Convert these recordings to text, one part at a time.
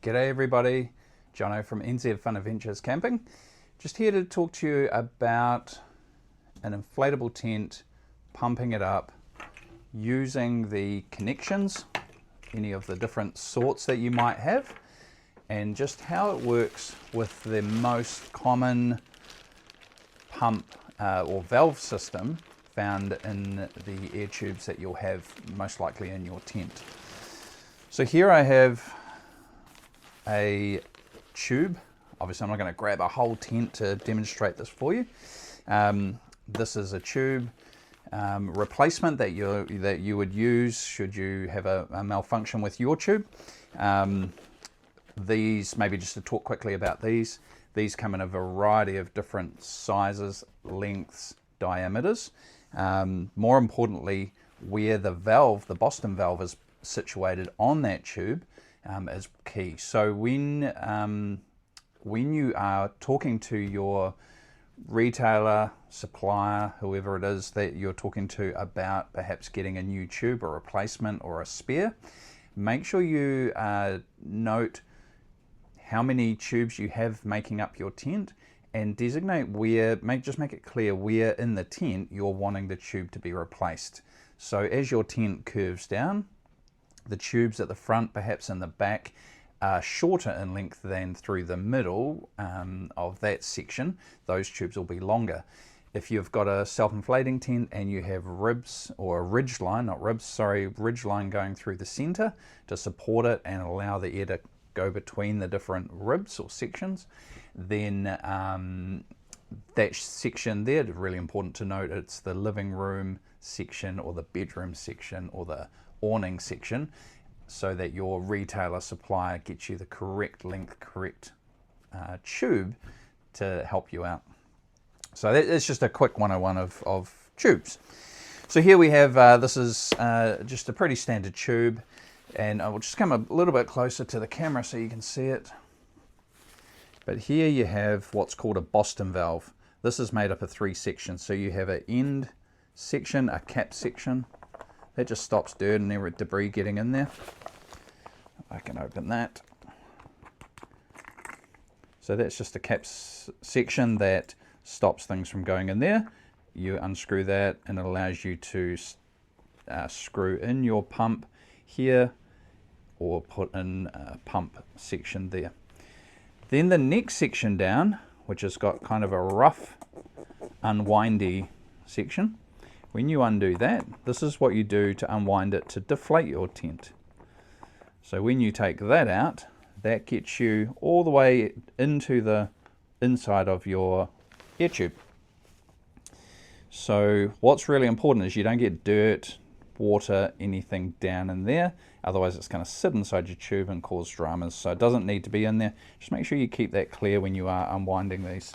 G'day everybody, Jono from NZ Fun Adventures Camping. Just here to talk to you about an inflatable tent, pumping it up, using the connections, any of the different sorts that you might have, and just how it works with the most common pump or valve system found in the air tubes that you'll have most likely in your tent. So here I have a tube. Obviously I'm not going to grab a whole tent to demonstrate this for you. This is a tube replacement that you would use should you have a malfunction with your tube. These, maybe just to talk quickly about these come in a variety of different sizes, lengths, diameters. More importantly, where the valve, the Boston valve, is situated on that tube is key. So when you are talking to your retailer, supplier, whoever it is that you're talking to about perhaps getting a new tube, a replacement or a spare, make sure you note how many tubes you have making up your tent and designate where, just make it clear where in the tent you're wanting the tube to be replaced. So as your tent curves down, the tubes at the front, perhaps in the back, are shorter in length than through the middle of that section. Those tubes will be longer. If you've got a self-inflating tent and you have ribs, or a ridge line, not ribs, sorry, ridge line going through the center to support it and allow the air to go between the different ribs or sections, then that section there, really important to note, it's the living room section or the bedroom section or the awning section, so that your retailer supplier gets you the correct length, correct tube to help you out. So it's just a quick 101 of tubes. So here we have, this is just a pretty standard tube, and I will just come a little bit closer to the camera so you can see it. But here you have what's called a Boston valve. This is made up of 3 sections. So you have an end section, a cap section. That just stops dirt and debris getting in there. I can open that. So that's just a cap section that stops things from going in there. You unscrew that and it allows you to screw in your pump here or put in a pump section there. Then the next section down, which has got kind of a rough, unwindy section. When you undo that, this is what you do to unwind it to deflate your tent. So when you take that out, that gets you all the way into the inside of your air tube. So what's really important is you don't get dirt, water, anything down in there. Otherwise it's going to sit inside your tube and cause dramas. So it doesn't need to be in there. Just make sure you keep that clear when you are unwinding these.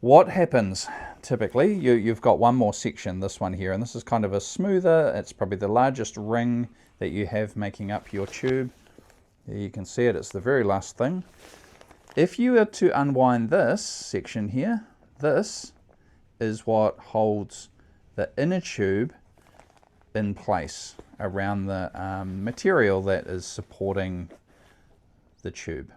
What happens typically, you've got one more section, this one here, and this is kind of a smoother, it's probably the largest ring that you have making up your tube. There you can see it, it's the very last thing. If you were to unwind this section here, this is what holds the inner tube in place around the material that is supporting the tube.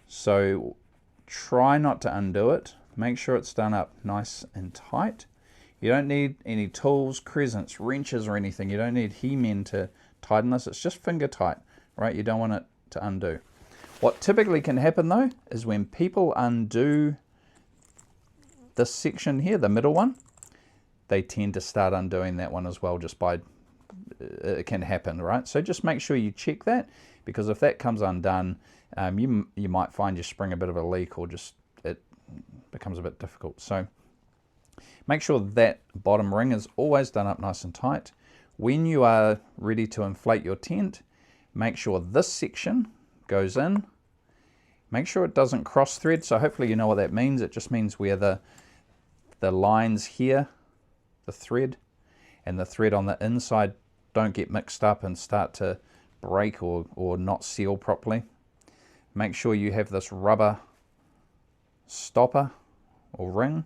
So try not to undo it. Make sure it's done up nice and tight. You don't need any tools, crescents, wrenches or anything. You don't need he-men to tighten this. It's just finger tight, right? You don't want it to undo. What typically can happen though is when people undo this section here, the middle one, they tend to start undoing that one as well, just by, it can happen, right? So just make sure you check that, because if that comes undone, you might find you spring a bit of a leak, or just it becomes a bit difficult. So make sure that bottom ring is always done up nice and tight. When you are ready to inflate your tent, make sure this section goes in. Make sure it doesn't cross thread. So hopefully you know what that means. It just means where the lines here, the thread and the thread on the inside don't get mixed up and start to break or not seal properly. Make sure you have this rubber stopper or ring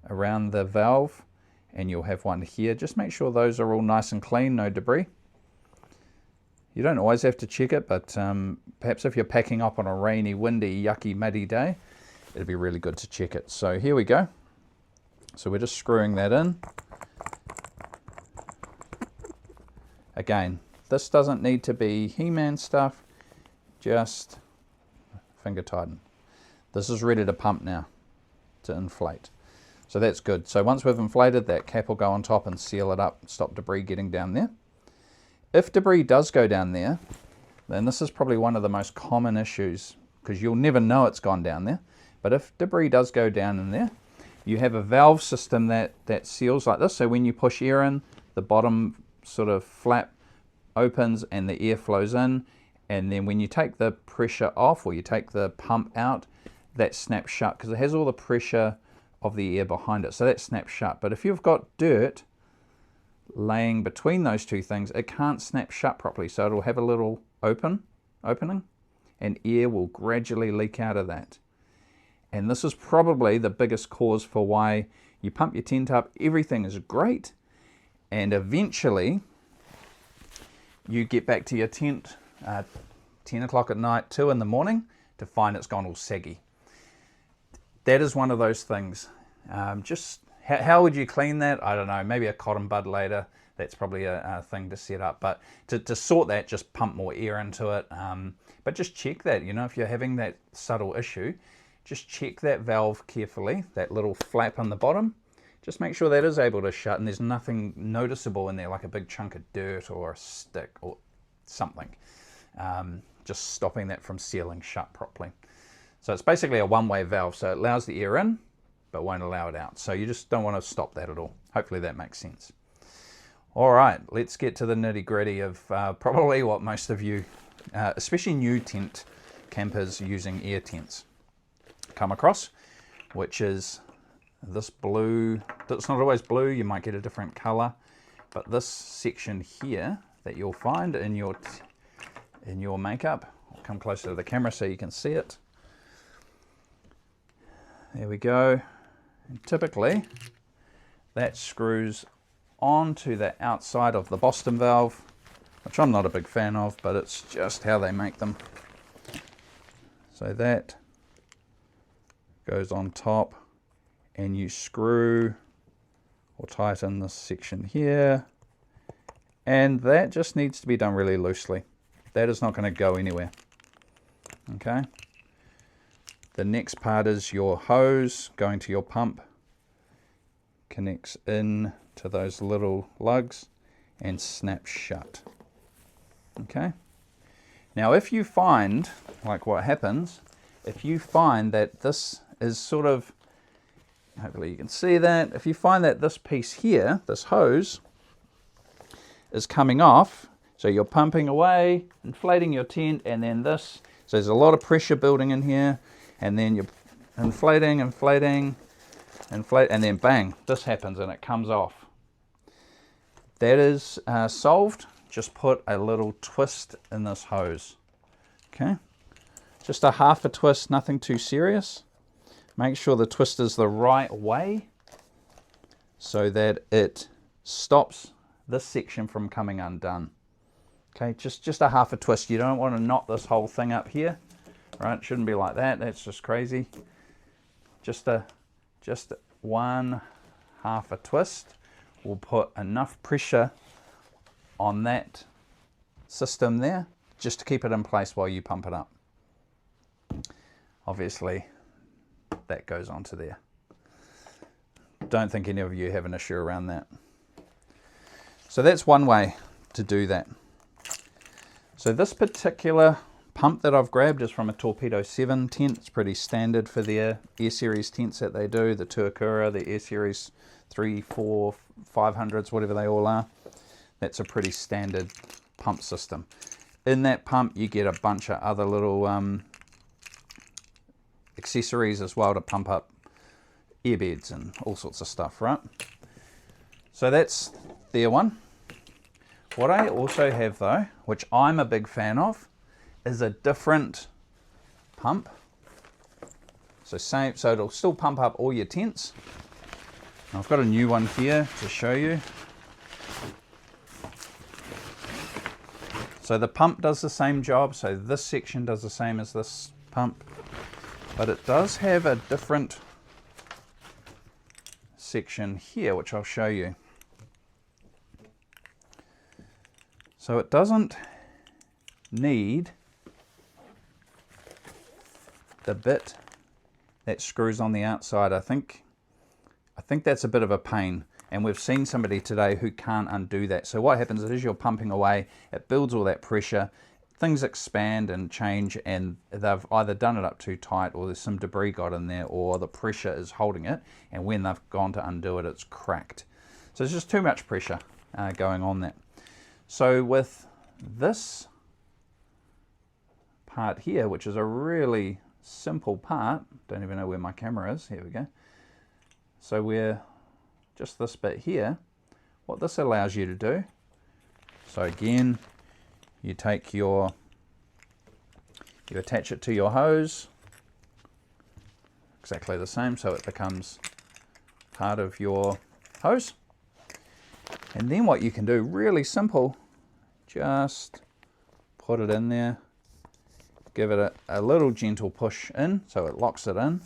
around the valve, and you'll have one here. Just make sure those are all nice and clean, no debris. You don't always have to check it, but perhaps if you're packing up on a rainy, windy, yucky, muddy day, it'd be really good to check it. So here we go. So we're just screwing that in. Again, this doesn't need to be He-Man stuff, just finger tighten. This is ready to pump now, to inflate. So that's good. So once we've inflated, that cap will go on top and seal it up, stop debris getting down there. If debris does go down there, then this is probably one of the most common issues, because you'll never know it's gone down there. But if debris does go down in there, you have a valve system that seals like this. So when you push air in, the bottom sort of flap opens and the air flows in. And then when you take the pressure off, or you take the pump out, that snaps shut, because it has all the pressure of the air behind it. So that snaps shut. But if you've got dirt laying between those two things, it can't snap shut properly. So it'll have a little opening, and air will gradually leak out of that. And this is probably the biggest cause for why you pump your tent up, everything is great, and eventually you get back to your tent 10 o'clock at night, 2 in the morning, to find it's gone all saggy. That is one of those things. Just how would you clean that? I don't know, maybe a cotton bud later. That's probably a thing to set up. But to sort that, just pump more air into it. But just check that, you know, if you're having that subtle issue, just check that valve carefully, that little flap on the bottom. Just make sure that is able to shut and there's nothing noticeable in there, like a big chunk of dirt or a stick or something. Just stopping that from sealing shut properly. So it's basically a one-way valve, so it allows the air in, but won't allow it out. So you just don't want to stop that at all. Hopefully that makes sense. All right, let's get to the nitty-gritty of probably what most of you, especially new tent campers using air tents, come across, which is this blue. It's not always blue, you might get a different color, but this section here that you'll find in your makeup. I'll come closer to the camera so you can see it. There we go. And typically that screws onto the outside of the Boston valve, which I'm not a big fan of, but it's just how they make them. So that goes on top, and you screw or tighten this section here, and that just needs to be done really loosely. That is not going to go anywhere. Okay. The next part is your hose going to your pump, connects in to those little lugs and snaps shut. Okay. Now if you find, like what happens, if you find that this is sort of, hopefully you can see that, if you find that this piece here, this hose, is coming off, so you're pumping away, inflating your tent, and then this, so there's a lot of pressure building in here, and then you're inflating, inflate, and then bang, this happens and it comes off. That is solved. Just put a little twist in this hose. Okay, just a half a twist, nothing too serious. Make sure the twist is the right way so that it stops this section from coming undone. Okay, just a half a twist. You don't want to knot this whole thing up here, right? It shouldn't be like that. That's just crazy. Just one half a twist will put enough pressure on that system there just to keep it in place while you pump it up. Obviously that goes onto there. Don't think any of you have an issue around that. So that's one way to do that. So this particular pump that I've grabbed is from a Torpedo 7 tent. It's pretty standard for their Air Series tents that they do, the Tuakura, the Air Series 3, 4, 500s, whatever they all are. That's a pretty standard pump system. In that pump you get a bunch of other little accessories as well to pump up airbeds and all sorts of stuff, right? So that's their one. What I also have though, which I'm a big fan of, is a different pump. So it'll still pump up all your tents. And I've got a new one here to show you. So the pump does the same job, so this section does the same as this pump, but it does have a different section here, which I'll show you. So it doesn't need the bit that screws on the outside. I think that's a bit of a pain, and we've seen somebody today who can't undo that. So what happens is, as you're pumping away, it builds all that pressure, things expand and change, and they've either done it up too tight, or there's some debris got in there, or the pressure is holding it, and when they've gone to undo it, it's cracked. So there's just too much pressure going on there. So with this part here, which is a really simple part, don't even know where my camera is, here we go. So we're just this bit here, what this allows you to do, so again, you take you attach it to your hose, exactly the same, so it becomes part of your hose. And then what you can do, really simple, just put it in there, give it a little gentle push in so it locks it in,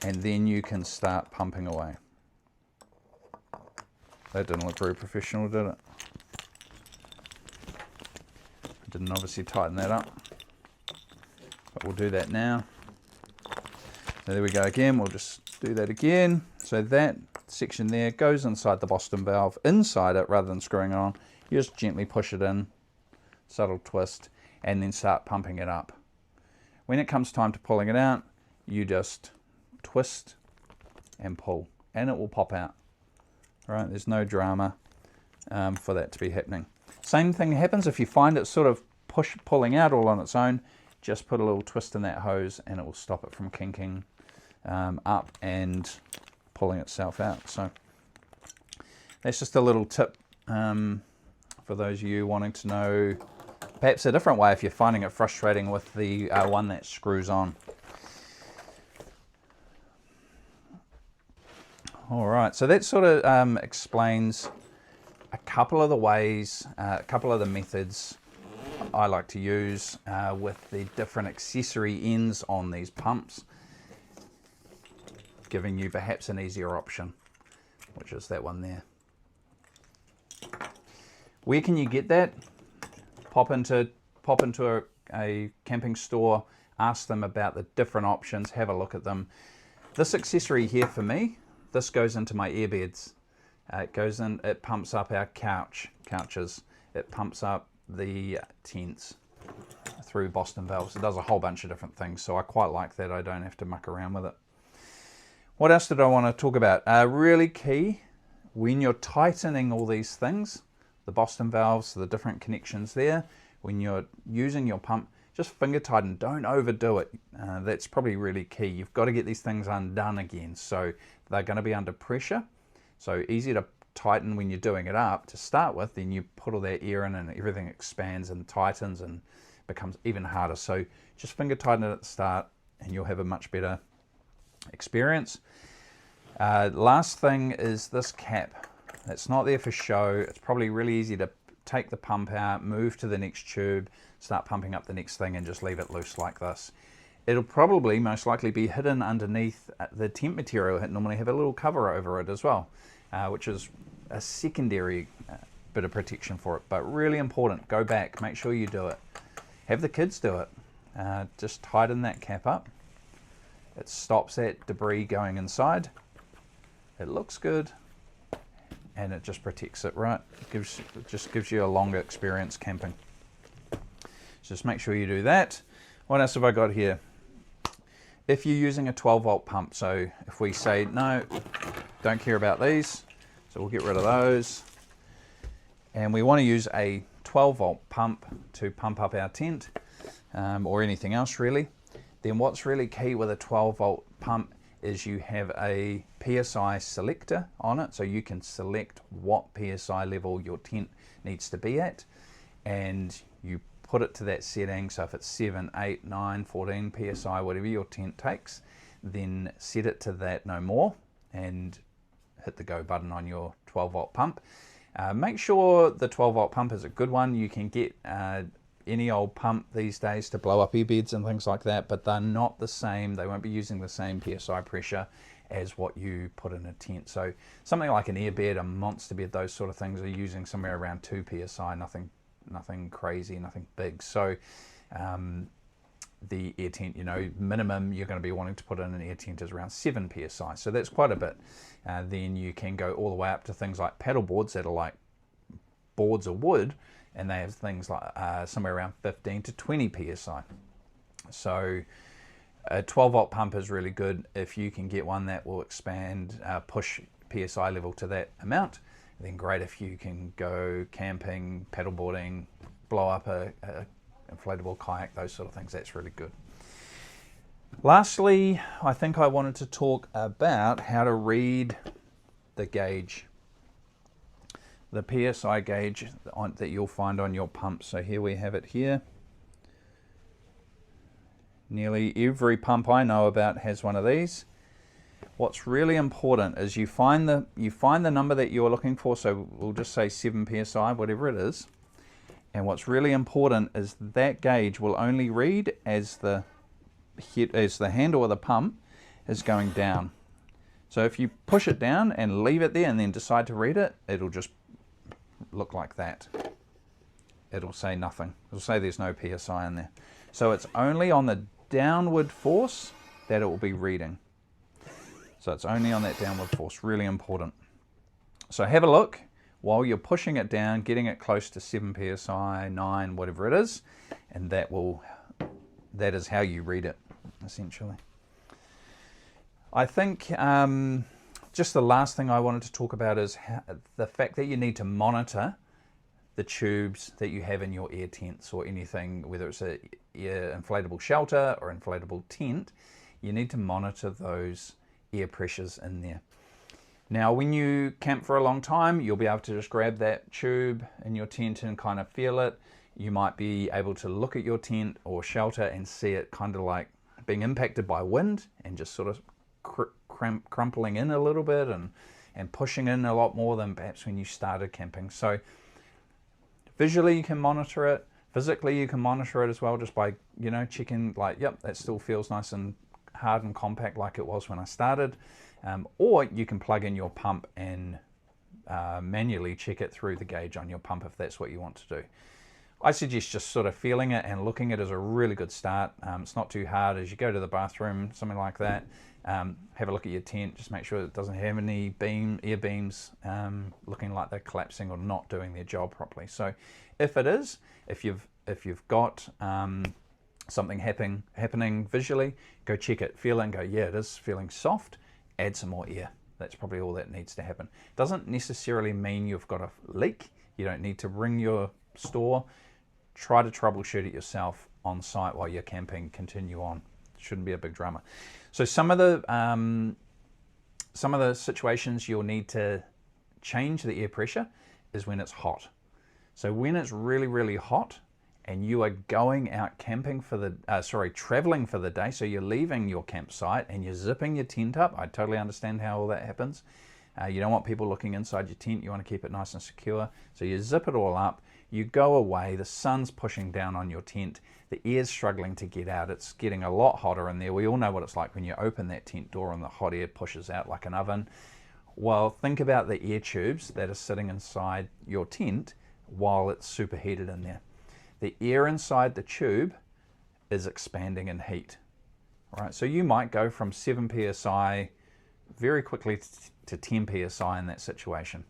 and then you can start pumping away. That didn't look very professional, did it? Didn't obviously tighten that up, but we'll do that now. So there we go again, we'll just do that again. So that section there goes inside the Boston valve, inside it rather than screwing it on. You just gently push it in, subtle twist, and then start pumping it up. When it comes time to pulling it out, you just twist and pull, and it will pop out. All right, there's no drama for that to be happening. Same thing happens if you find it sort of pulling out all on its own, just put a little twist in that hose and it will stop it from kinking up and pulling itself out. So that's just a little tip for those of you wanting to know perhaps a different way if you're finding it frustrating with the one that screws on. All right, so that sort of explains a couple of the ways, a couple of the methods I like to use with the different accessory ends on these pumps, giving you perhaps an easier option, which is that one there. Where can you get that? Pop into a camping store, ask them about the different options, have a look at them. This accessory here for me, this goes into my airbeds. It goes in, it pumps up our couches, it pumps up the tents through Boston valves. It does a whole bunch of different things, so I quite like that. I don't have to muck around with it. What else did I want to talk about? Really key, when you're tightening all these things, the Boston valves, the different connections there, when you're using your pump, just finger tighten, don't overdo it. That's probably really key. You've got to get these things undone again, so they're going to be under pressure. So easy to tighten when you're doing it up to start with, then you put all that air in and everything expands and tightens and becomes even harder. So just finger tighten it at the start and you'll have a much better experience. Last thing is this cap. It's not there for show. It's probably really easy to take the pump out, move to the next tube, start pumping up the next thing and just leave it loose like this. It'll probably most likely be hidden underneath the tent material. It normally have a little cover over it as well, which is a secondary bit of protection for it, but really important. Go back, make sure you do it. Have the kids do it. Just tighten that cap up. It stops that debris going inside. It looks good, and it just protects it, right? It just gives you a longer experience camping. Just make sure you do that. What else have I got here? If you're using a 12-volt pump, so if we say, no, don't care about these, so we'll get rid of those. And we want to use a 12-volt pump to pump up our tent, or anything else really. Then what's really key with a 12-volt pump is you have a PSI selector on it, so you can select what PSI level your tent needs to be at, and you put it to that setting. So if it's 7, 8, 9, 14 PSI, whatever your tent takes, then set it to that, no more, and hit the go button on your 12-volt pump. Make sure the 12-volt pump is a good one. You can get any old pump these days to blow up airbeds and things like that, but they're not the same. They won't be using the same PSI pressure as what you put in a tent. So something like an airbed, a monster bed, those sort of things are using somewhere around 2 PSI, nothing crazy, nothing big. So the air tent, you know, minimum you're going to be wanting to put in an air tent is around 7 PSI. So that's quite a bit. Then you can go all the way up to things like paddle boards that are like boards of wood, and they have things like somewhere around 15 to 20 PSI. So a 12 volt pump is really good. If you can get one that will expand, push PSI level to that amount, then great. If you can go camping, paddleboarding, blow up a inflatable kayak, those sort of things, that's really good. Lastly, I think I wanted to talk about how to read the gauge, the PSI gauge that you'll find on your pump. So here we have it here. Nearly every pump I know about has one of these. What's really important is you find the number that you're looking for. So we'll just say 7 PSI, whatever it is. And what's really important is that gauge will only read as the handle of the pump is going down. So if you push it down and leave it there and then decide to read it, it'll just look like that. It'll say nothing. It'll say there's no PSI in there. So it's only on the downward force that it will be reading. So it's only on that downward force, really important. So have a look while you're pushing it down, getting it close to 7 PSI, 9, whatever it is, and that is how you read it, essentially. I think just the last thing I wanted to talk about is the fact that you need to monitor the tubes that you have in your air tents or anything, whether it's a inflatable shelter or inflatable tent. You need to monitor those air pressures in there. Now, when you camp for a long time, you'll be able to just grab that tube in your tent and kind of feel it. You might be able to look at your tent or shelter and see it kind of like being impacted by wind and just sort of crumpling in a little bit and pushing in a lot more than perhaps when you started camping. So visually you can monitor it, physically you can monitor it as well, just by, you know, checking like, yep, that still feels nice and hard and compact like it was when I started. Or you can plug in your pump and manually check it through the gauge on your pump if that's what you want to do. I suggest just sort of feeling it and looking at it is a really good start. It's not too hard. As you go to the bathroom, something like that, have a look at your tent, just make sure it doesn't have any air beams looking like they're collapsing or not doing their job properly. So if it is, if you've got something happening visually, go check it, feel it and go, yeah, it is feeling soft, add some more air. That's probably all that needs to happen. Doesn't necessarily mean you've got a leak. You don't need to ring your store. Try to troubleshoot it yourself on site while you're camping. Continue on. Shouldn't be a big drama. So some of the situations you'll need to change the air pressure is when it's hot. So when it's really, really hot and you are going out camping for the, traveling for the day, so you're leaving your campsite and you're zipping your tent up. I totally understand how all that happens. You don't want people looking inside your tent. You want to keep it nice and secure. So you zip it all up. You go away. The sun's pushing down on your tent. The air's struggling to get out. It's getting a lot hotter in there. We all know what it's like when you open that tent door and the hot air pushes out like an oven. Well, think about the air tubes that are sitting inside your tent while it's superheated in there. The air inside the tube is expanding in heat. All right, so you might go from 7 PSI very quickly to 10 PSI in that situation.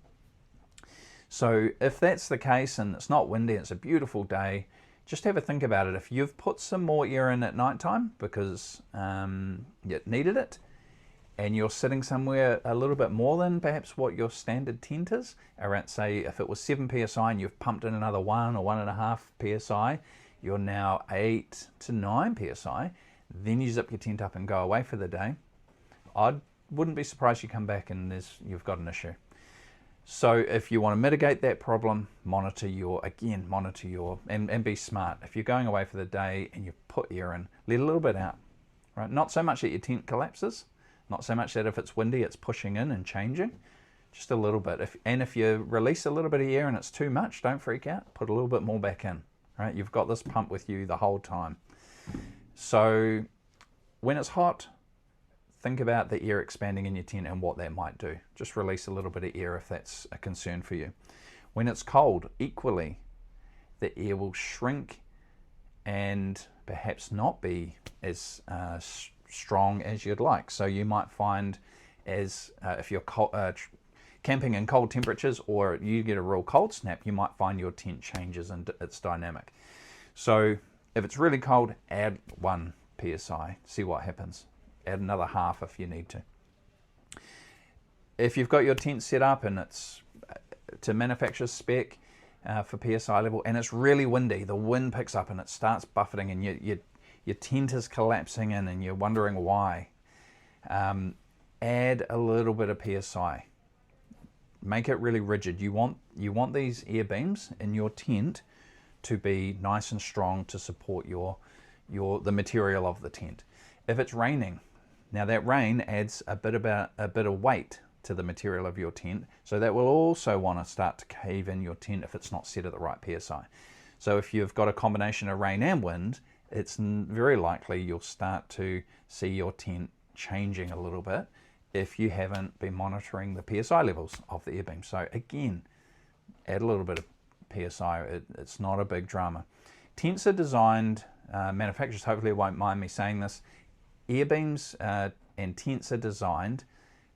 So if that's the case and it's not windy, it's a beautiful day, just have a think about it. If you've put some more air in at nighttime because you needed it, and you're sitting somewhere a little bit more than perhaps what your standard tent is, around, say, if it was 7 PSI and you've pumped in another 1 or 1.5 PSI, you're now 8 to 9 PSI, then you zip your tent up and go away for the day. I wouldn't be surprised you come back and you've got an issue. So if you want to mitigate that problem, monitor your, and be smart. If you're going away for the day and you put air in, let a little bit out, right? Not so much that your tent collapses, not so much that if it's windy, it's pushing in and changing, just a little bit. If you release a little bit of air and it's too much, don't freak out, put a little bit more back in, right? You've got this pump with you the whole time. So when it's hot, think about the air expanding in your tent and what that might do. Just release a little bit of air if that's a concern for you. When it's cold, equally, the air will shrink and perhaps not be as strong as you'd like. So you might find if you're camping in cold temperatures, or you get a real cold snap, you might find your tent changes and its dynamic. So if it's really cold, add 1 psi, see what happens. Add another half if you need to. If you've got your tent set up and it's to manufacturer's spec for PSI level, and it's really windy, the wind picks up and it starts buffeting, and your tent is collapsing in and you're wondering why, add a little bit of PSI. Make it really rigid. You want these air beams in your tent to be nice and strong to support the material of the tent. If it's raining, now that rain adds a bit of weight to the material of your tent, so that will also want to start to cave in your tent if it's not set at the right PSI. So if you've got a combination of rain and wind, it's very likely you'll start to see your tent changing a little bit if you haven't been monitoring the PSI levels of the air beam. So again, add a little bit of PSI. It's not a big drama. Tents are designed, manufacturers hopefully won't mind me saying this, air beams and tents are designed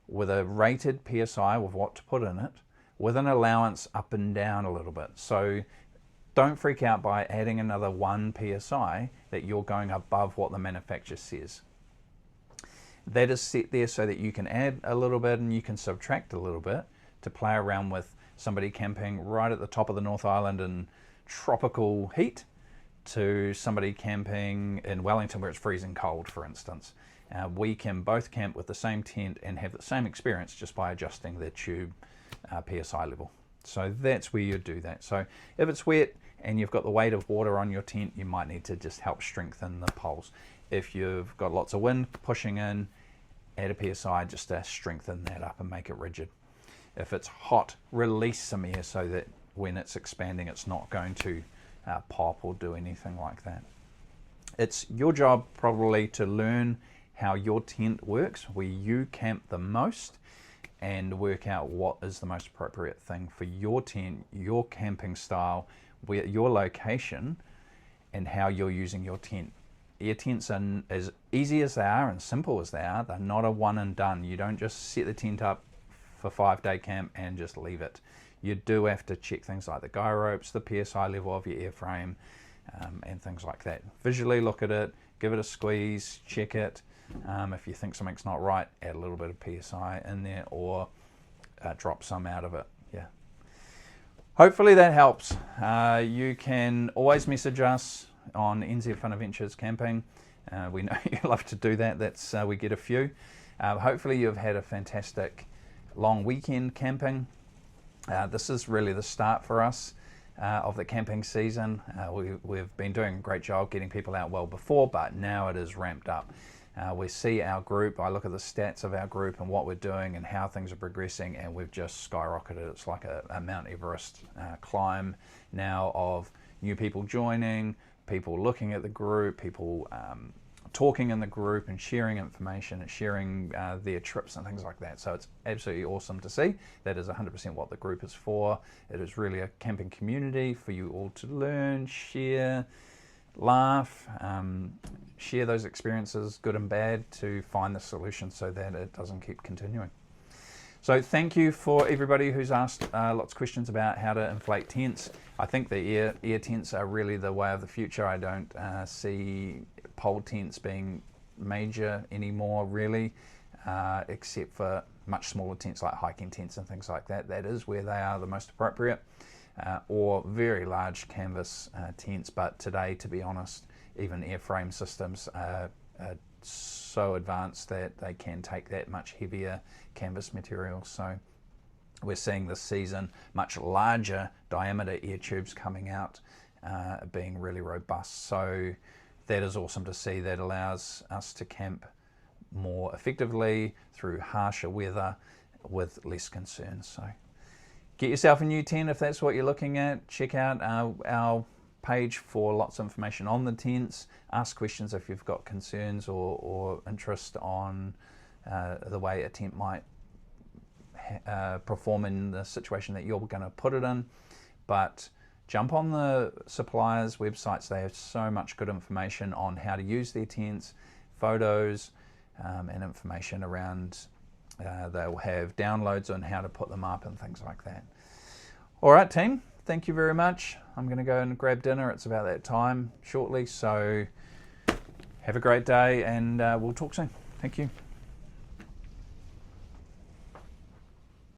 with a rated PSI with what to put in it, with an allowance up and down a little bit. So don't freak out by adding another 1 PSI that you're going above what the manufacturer says. That is set there so that you can add a little bit and you can subtract a little bit to play around with somebody camping right at the top of the North Island in tropical heat to somebody camping in Wellington where it's freezing cold, for instance. We can both camp with the same tent and have the same experience just by adjusting the tube PSI level. So that's where you do that. So if it's wet and you've got the weight of water on your tent, you might need to just help strengthen the poles. If you've got lots of wind pushing in, add a PSI just to strengthen that up and make it rigid. If it's hot, release some air so that when it's expanding, it's not going to pop or do anything like that. It's your job probably to learn how your tent works, where you camp the most, and work out what is the most appropriate thing for your tent, your camping style, your location, and how you're using your tent. Air tents are as easy as they are and simple as they are. They're not a one and done. You don't just set the tent up for 5-day camp and just leave it. You do have to check things like the guy ropes, the PSI level of your airframe, and things like that. Visually look at it, give it a squeeze, check it. If you think something's not right, add a little bit of PSI in there, or drop some out of it. Yeah. Hopefully that helps. You can always message us on NZ Fun Adventures Camping. We know you love to do that. That's we get a few. Hopefully you've had a fantastic long weekend camping. This is really the start for us of the camping season. We've been doing a great job getting people out well before, but now it is ramped up. We see our group, I look at the stats of our group and what we're doing and how things are progressing, and we've just skyrocketed. It's like a Mount Everest climb now of new people joining, people looking at the group, people talking in the group and sharing information and sharing their trips and things like that. So it's absolutely awesome to see. That is 100% what the group is for. It is really a camping community for you all to learn, share, laugh, share those experiences, good and bad, to find the solution so that it doesn't keep continuing. So thank you for everybody who's asked lots of questions about how to inflate tents. I think the air tents are really the way of the future. I don't see pole tents being major anymore, really, except for much smaller tents like hiking tents and things like that. That is where they are the most appropriate, or very large canvas tents. But today, to be honest, even airframe systems are so advanced that they can take that much heavier canvas material. So we're seeing this season much larger diameter air tubes coming out, being really robust. So that is awesome to see. That allows us to camp more effectively through harsher weather with less concerns. So get yourself a new tent if that's what you're looking at. Check out our page for lots of information on the tents. Ask questions if you've got concerns or interest on the way a tent might perform in the situation that you're going to put it in. But jump on the suppliers' websites. They have so much good information on how to use their tents, photos, and information around. They'll have downloads on how to put them up and things like that. All right, team, thank you very much. I'm going to go and grab dinner. It's about that time shortly, so have a great day, and we'll talk soon. Thank you.